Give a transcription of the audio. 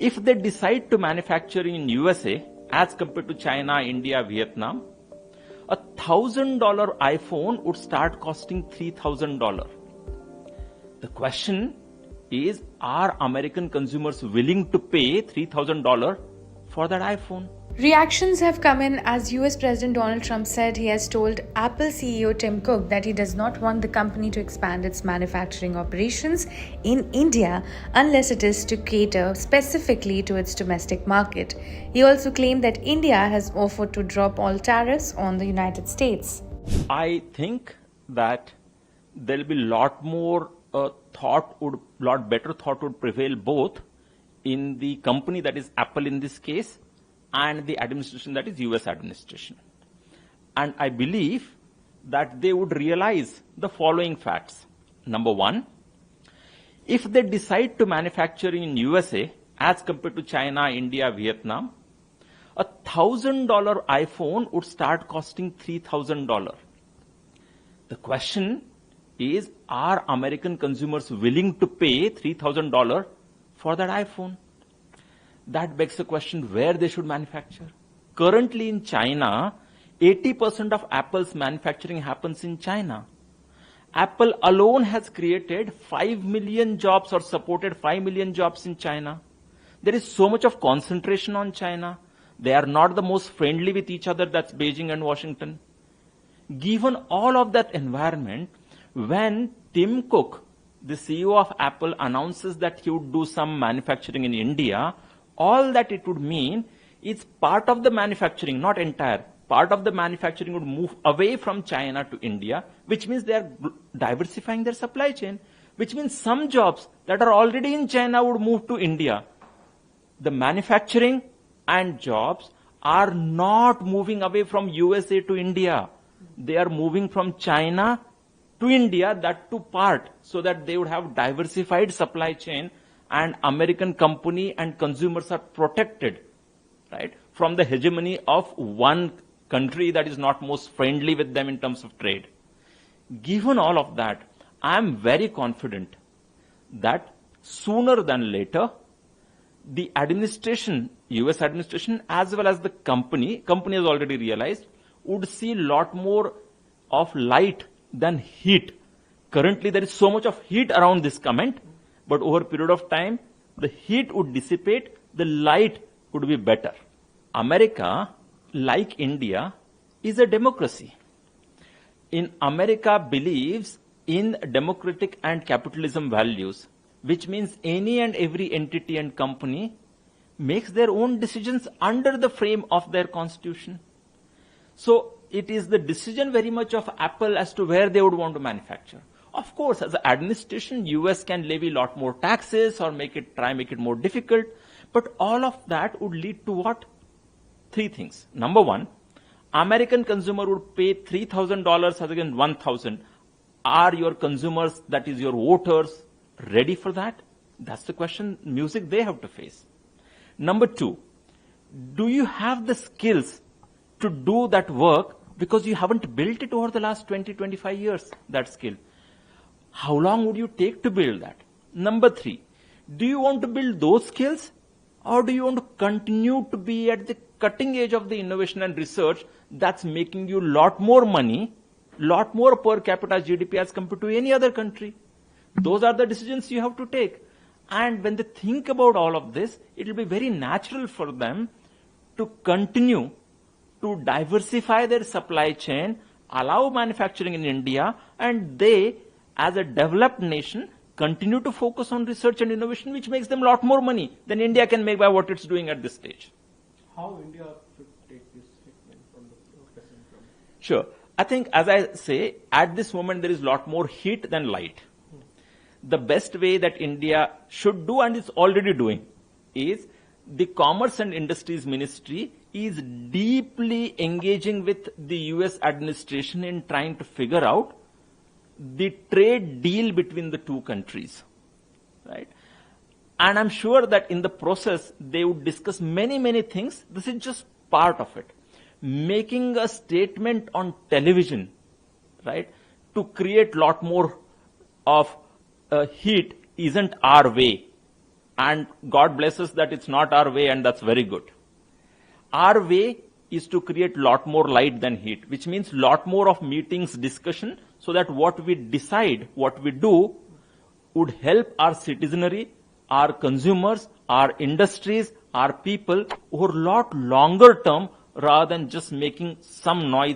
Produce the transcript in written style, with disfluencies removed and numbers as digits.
if they decide to manufacture in USA as compared to China, India, Vietnam, $1,000 iPhone would start costing $3,000. The question is, are American consumers willing to pay $3,000 for that iPhone? Reactions have come in as US President Donald Trump said he has told Apple CEO Tim Cook that he does not want the company to expand its manufacturing operations in India unless it is to cater specifically to its domestic market. He also claimed that India has offered to drop all tariffs on the United States. I think that there will be lot better thought would prevail both in the company, that is Apple in this case, and the administration, that is US administration. And I believe that they would realize the following facts. Number one, if they decide to manufacture in USA as compared to China, India, Vietnam, $1,000 iPhone would start costing $3,000. The question is, are American consumers willing to pay $3,000 for that iPhone? That begs the question where they should manufacture. Currently in China, 80% of Apple's manufacturing happens in China. Apple alone has created 5 million jobs or supported 5 million jobs in China. There is so much of concentration on China. They are not the most friendly with each other, that's Beijing and Washington. Given all of that environment, when Tim Cook, the CEO of Apple, announces that he would do some manufacturing in India, all that it would mean is part of the manufacturing, not entire, part of the manufacturing would move away from China to India, which means they are diversifying their supply chain, which means some jobs that are already in China would move to India. The manufacturing and jobs are not moving away from USA to India. They are moving from China to India, that to part, so that they would have diversified supply chain and American company and consumers are protected, right, from the hegemony of one country that is not most friendly with them in terms of trade. Given all of that, I am very confident that sooner than later, the administration, US administration, as well as the company has already realized, would see a lot more of light than heat. Currently, there is so much of heat around this comment, but over a period of time, the heat would dissipate, the light would be better. America, like India, is a democracy. In America believes in democratic and capitalism values, which means any and every entity and company makes their own decisions under the frame of their constitution. So it is the decision very much of Apple as to where they would want to manufacture. Of course, as an administration, US can levy a lot more taxes or try make it more difficult. But all of that would lead to what? Three things. Number one, American consumer would pay $3,000 as against $1,000. Are your consumers, that is your voters, ready for that? That's the question, music they have to face. Number two, do you have the skills to do that work because you haven't built it over the last 20, 25 years, that skill? How long would you take to build that? Number three, do you want to build those skills or do you want to continue to be at the cutting edge of the innovation and research that's making you a lot more money, lot more per capita GDP as compared to any other country? Those are the decisions you have to take. And when they think about all of this, it will be very natural for them to continue to diversify their supply chain, allow manufacturing in India, and they, as a developed nation, continue to focus on research and innovation, which makes them a lot more money than India can make by what it's doing at this stage. How India should take this statement from the President Trump? Sure. I think, as I say, at this moment there is a lot more heat than light. The best way that India should do, and is already doing, is the Commerce and Industries Ministry is deeply engaging with the US administration in trying to figure out the trade deal between the two countries, right? And I'm sure that in the process, they would discuss many, many things. This is just part of it. Making a statement on television, right, to create a lot more of heat isn't our way. And God bless us that it's not our way, and that's very good. Our way is to create lot more light than heat, which means lot more of meetings, discussion, so that what we decide, what we do, would help our citizenry, our consumers, our industries, our people over lot longer term, rather than just making some noise